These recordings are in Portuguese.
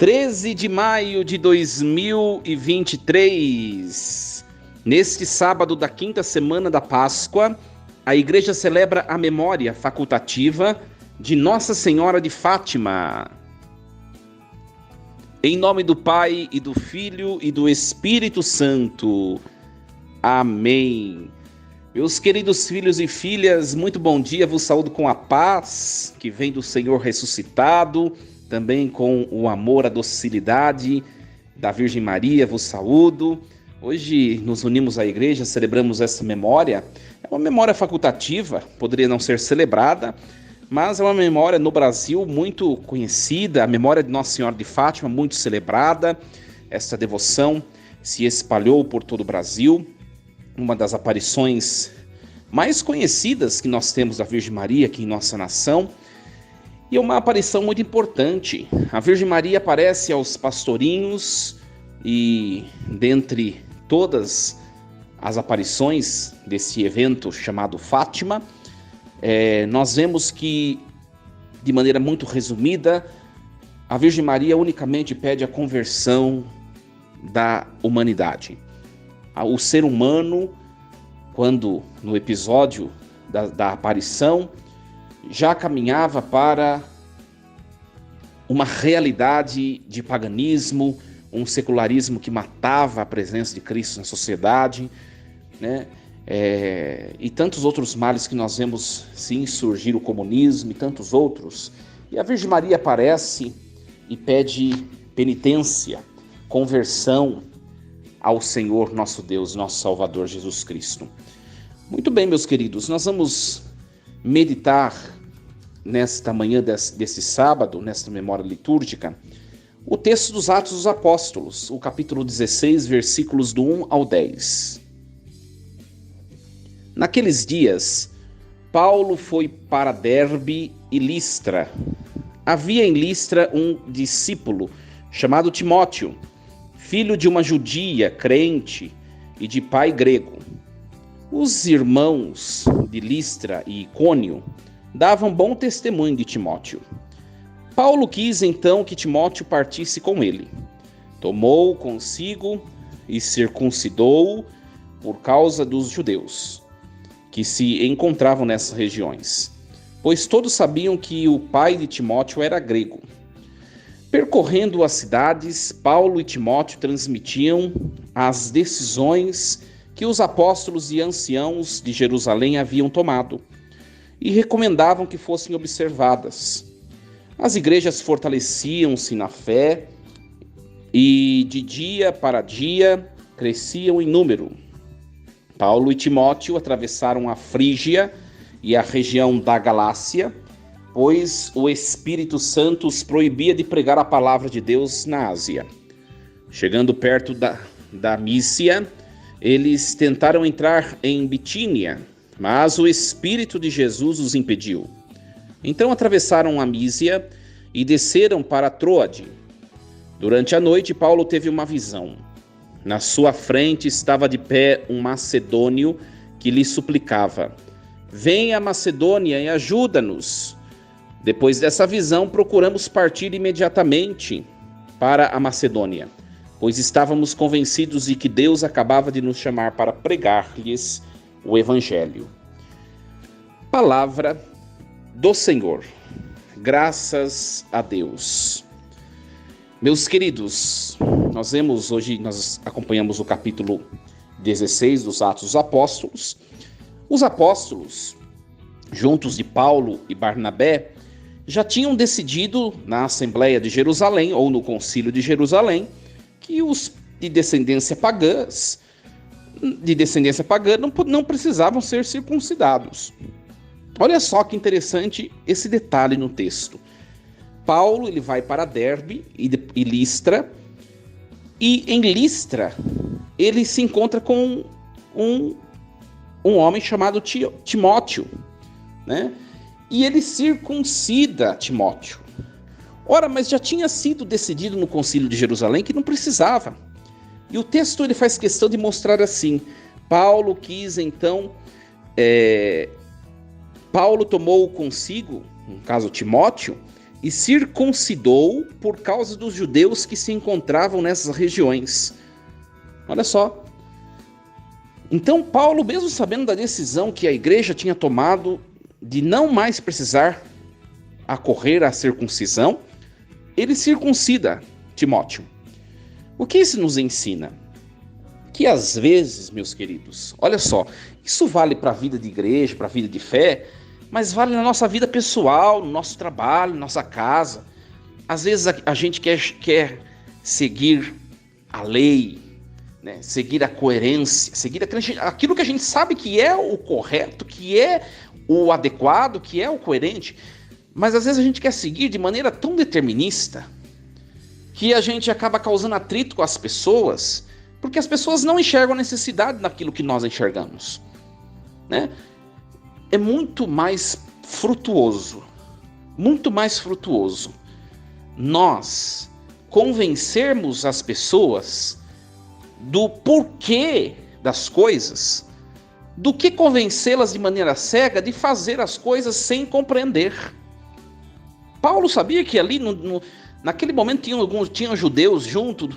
13 de maio de 2023. Neste sábado da quinta semana da Páscoa, a Igreja celebra a memória facultativa de Nossa Senhora de Fátima. Em nome do Pai, e do Filho, e do Espírito Santo. Amém. Meus queridos filhos e filhas, muito bom dia, vos saúdo com a paz que vem do Senhor ressuscitado, também com o amor, a docilidade da Virgem Maria, vos saúdo. Hoje nos unimos à igreja, celebramos essa memória. É uma memória facultativa, poderia não ser celebrada, mas é uma memória no Brasil muito conhecida, a memória de Nossa Senhora de Fátima, muito celebrada. Essa devoção se espalhou por todo o Brasil. Uma das aparições mais conhecidas que nós temos da Virgem Maria aqui em nossa nação. E é uma aparição muito importante. A Virgem Maria aparece aos pastorinhos e, dentre todas as aparições desse evento chamado Fátima, nós vemos que, de maneira muito resumida, a Virgem Maria unicamente pede a conversão da humanidade. O ser humano, quando no episódio da aparição, já caminhava para uma realidade de paganismo, um secularismo que matava a presença de Cristo na sociedade, né? E tantos outros males que nós vemos se insurgir, o comunismo e tantos outros. E a Virgem Maria aparece e pede penitência, conversão ao Senhor nosso Deus, nosso Salvador Jesus Cristo. Muito bem, meus queridos, nós vamos meditar nesta manhã desse sábado, nesta memória litúrgica, o texto dos Atos dos Apóstolos, o capítulo 16, versículos do 1 ao 10. Naqueles dias, Paulo foi para Derbe e Listra. Havia em Listra um discípulo chamado Timóteo, filho de uma judia crente e de pai grego. Os irmãos de Listra e Icônio davam bom testemunho de Timóteo. Paulo quis então que Timóteo partisse com ele. Tomou-o consigo e circuncidou-o por causa dos judeus que se encontravam nessas regiões, pois todos sabiam que o pai de Timóteo era grego. Percorrendo as cidades, Paulo e Timóteo transmitiam as decisões que os apóstolos e anciãos de Jerusalém haviam tomado e recomendavam que fossem observadas. As igrejas fortaleciam-se na fé e de dia para dia cresciam em número. Paulo e Timóteo atravessaram a Frígia e a região da Galácia, pois o Espírito Santo os proibia de pregar a palavra de Deus na Ásia. Chegando perto da Mísia, eles tentaram entrar em Bitínia, mas o Espírito de Jesus os impediu. Então atravessaram a Mísia e desceram para Troade. Durante a noite, Paulo teve uma visão. Na sua frente estava de pé um macedônio que lhe suplicava: "Venha a Macedônia e ajuda-nos." Depois dessa visão, procuramos partir imediatamente para a Macedônia, pois estávamos convencidos de que Deus acabava de nos chamar para pregar-lhes o Evangelho. Palavra do Senhor. Graças a Deus. Meus queridos, nós acompanhamos o capítulo 16 dos Atos dos Apóstolos. Os apóstolos, juntos de Paulo e Barnabé, já tinham decidido na Assembleia de Jerusalém, ou no Concílio de Jerusalém, que os de descendência pagã não precisavam ser circuncidados. Olha só que interessante esse detalhe no texto. Paulo ele vai para Derbe e Listra, e em Listra ele se encontra com um homem chamado Timóteo, né? E ele circuncida Timóteo. Ora, mas já tinha sido decidido no Concílio de Jerusalém que não precisava. E o texto ele faz questão de mostrar assim: Paulo quis então, Paulo tomou consigo, no caso Timóteo, e circuncidou por causa dos judeus que se encontravam nessas regiões. Olha só. Então Paulo, mesmo sabendo da decisão que a igreja tinha tomado de não mais precisar acorrer à circuncisão, ele circuncida Timóteo. O que isso nos ensina? Que às vezes, meus queridos, olha só, isso vale para a vida de igreja, para a vida de fé, mas vale na nossa vida pessoal, no nosso trabalho, na nossa casa. Às vezes a gente quer seguir a lei, né? Seguir a coerência, seguir aquilo que a gente sabe que é o correto, que é o adequado, que é o coerente, mas às vezes a gente quer seguir de maneira tão determinista que a gente acaba causando atrito com as pessoas, porque as pessoas não enxergam a necessidade daquilo que nós enxergamos, né? É muito mais frutuoso nós convencermos as pessoas do porquê das coisas do que convencê-las de maneira cega de fazer as coisas sem compreender. Paulo sabia que ali naquele momento tinham judeus junto.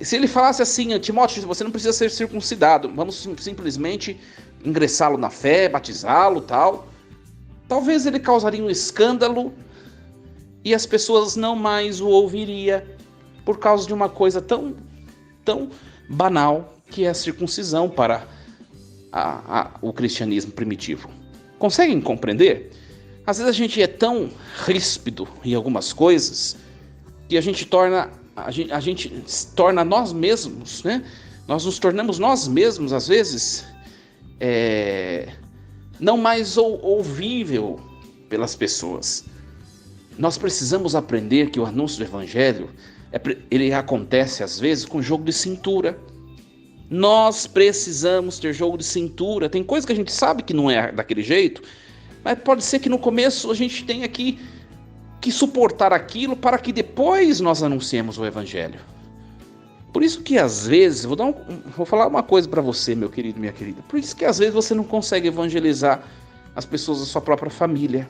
Se ele falasse assim: Timóteo, você não precisa ser circuncidado, vamos simplesmente ingressá-lo na fé, batizá-lo, tal, talvez ele causaria um escândalo e as pessoas não mais o ouviriam por causa de uma coisa tão banal que é a circuncisão para o cristianismo primitivo. Conseguem compreender? Às vezes a gente é tão ríspido em algumas coisas que a gente torna nós mesmos, né? Nós nos tornamos nós mesmos, às vezes, não mais ouvível pelas pessoas. Nós precisamos aprender que o anúncio do evangelho, ele acontece às vezes com jogo de cintura. Nós precisamos ter jogo de cintura. Tem coisa que a gente sabe que não é daquele jeito, mas pode ser que no começo a gente tenha que suportar aquilo para que depois nós anunciemos o evangelho. Por isso que às vezes, vou falar uma coisa para você, meu querido, minha querida. Por isso que às vezes você não consegue evangelizar as pessoas da sua própria família.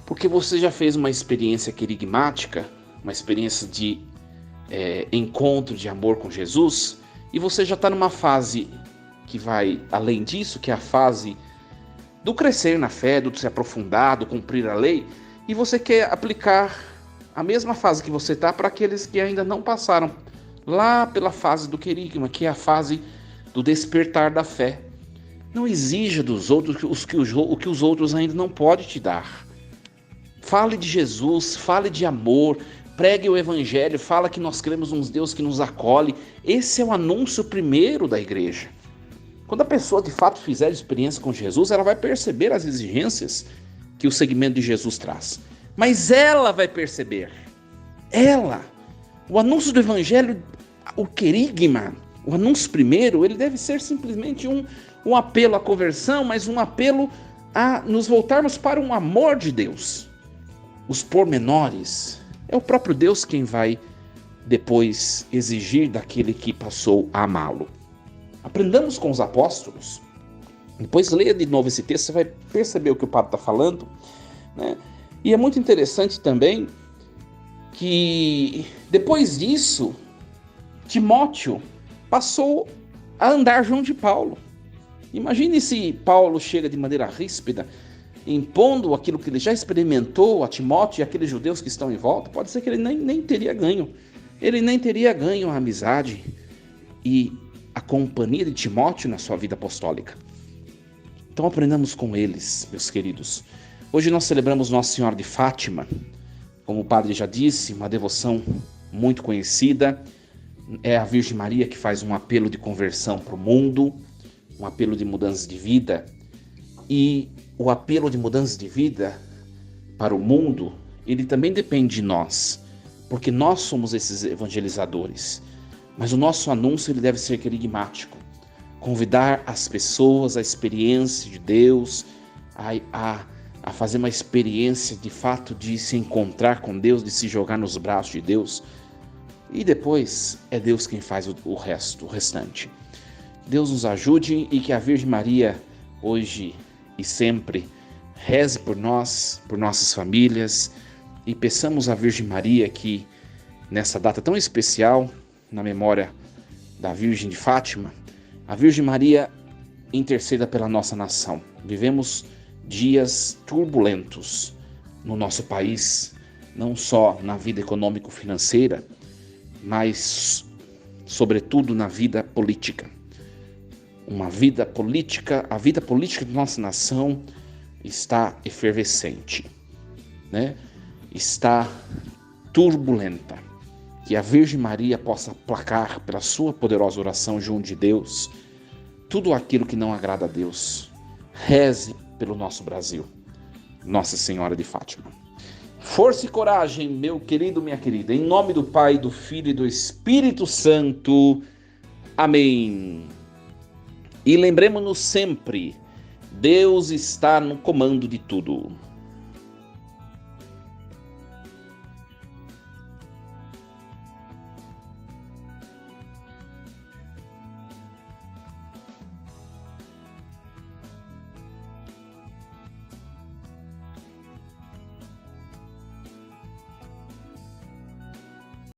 Porque você já fez uma experiência querigmática, uma experiência de encontro de amor com Jesus, e você já está numa fase que vai além disso, que é a fase do crescer na fé, do se aprofundar, do cumprir a lei, e você quer aplicar a mesma fase que você está para aqueles que ainda não passaram lá pela fase do querigma, que é a fase do despertar da fé. Não exija dos outros o que os outros ainda não podem te dar. Fale de Jesus, fale de amor, pregue o evangelho, fala que nós cremos num Deus que nos acolhe. Esse é o anúncio primeiro da igreja. Quando a pessoa de fato fizer experiência com Jesus, ela vai perceber as exigências que o segmento de Jesus traz. Mas ela vai perceber. O anúncio do evangelho, o querigma, o anúncio primeiro, ele deve ser simplesmente um apelo à conversão, mas um apelo a nos voltarmos para um amor de Deus. Os pormenores, é o próprio Deus quem vai depois exigir daquele que passou a amá-lo. Aprendamos com os apóstolos. Depois leia de novo esse texto, você vai perceber o que o Pablo está falando, né? E é muito interessante também que depois disso, Timóteo passou a andar junto de Paulo. Imagine se Paulo chega de maneira ríspida, impondo aquilo que ele já experimentou a Timóteo e aqueles judeus que estão em volta. Pode ser que ele nem teria ganho. Ele nem teria ganho a amizade e a companhia de Timóteo na sua vida apostólica. Então aprendamos com eles, meus queridos. Hoje nós celebramos Nossa Senhora de Fátima, como o padre já disse, uma devoção muito conhecida. É a Virgem Maria que faz um apelo de conversão para o mundo, um apelo de mudança de vida. E o apelo de mudança de vida para o mundo, ele também depende de nós, porque nós somos esses evangelizadores. Mas o nosso anúncio ele deve ser querigmático, convidar as pessoas à experiência de Deus, a fazer uma experiência de fato de se encontrar com Deus, de se jogar nos braços de Deus. E depois é Deus quem faz o restante. Deus nos ajude e que a Virgem Maria hoje e sempre reze por nós, por nossas famílias, e peçamos à Virgem Maria que, nessa data tão especial, na memória da Virgem de Fátima, a Virgem Maria interceda pela nossa nação. Vivemos dias turbulentos no nosso país, não só na vida econômico-financeira, mas, sobretudo, na vida política. A vida política da nossa nação está efervescente, né? Está turbulenta. Que a Virgem Maria possa aplacar pela sua poderosa oração junto de Deus tudo aquilo que não agrada a Deus. Reze pelo nosso Brasil. Nossa Senhora de Fátima. Força e coragem, meu querido, minha querida. Em nome do Pai, do Filho e do Espírito Santo. Amém. E lembremos-nos sempre, Deus está no comando de tudo.